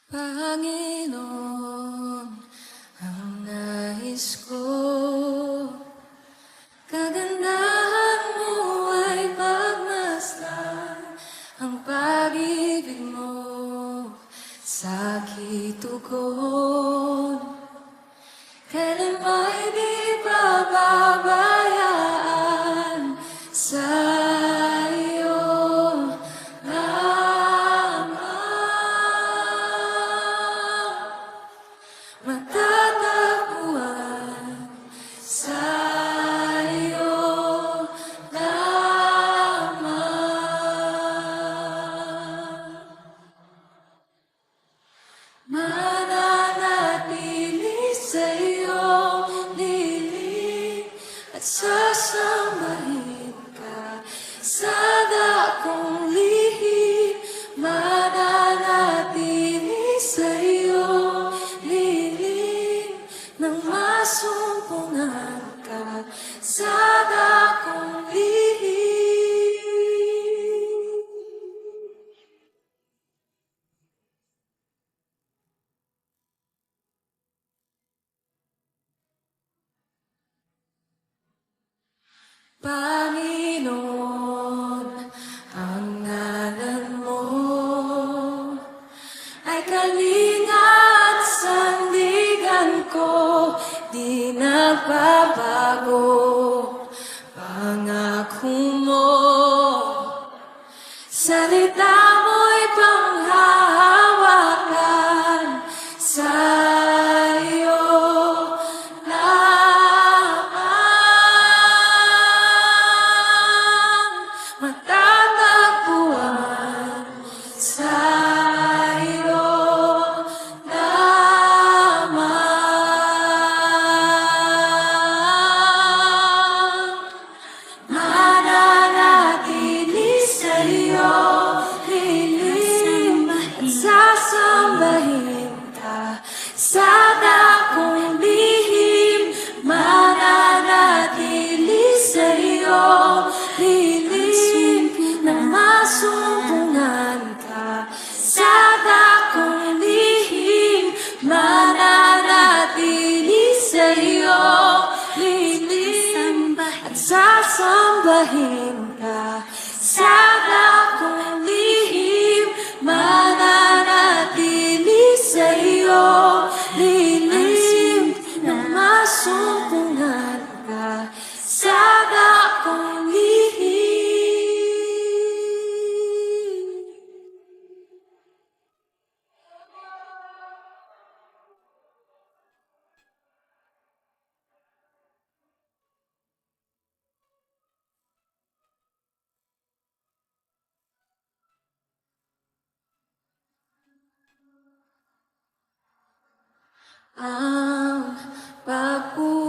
Panginoon, ang nais ko, kagandahan mo ay pagmasdan, ang pag-ibig mo sa kitugon. Kailan mo'y di pababayaan sa iyo lamang. Matatagpuan sa iyo lamang. Mananatili sa iyong dilim at sasambahin ka sa dakong lihim. Mananatili sa iyong dilim nang masumpungan ka sa dakong lihim. Panginoon, ang ngalan mo ay kalinga at sandigan ko, di nagbabago. Pangako mo, salita mo'y panghahawakan sa iyo lamang. Matatagpuan sa iyo lamang. Mananatili sa iyo dilim at sasambahin ka sa dakong lihim. Mananatili sa iyo dilim na masumpungan ka sa dakong lihim. Mananatili sa iyo dilim at sasambahin ka sa dakong lihim. Mananatili sa iyo dilim na masumpungan ka sa dakong lihim. Ang pagpupunan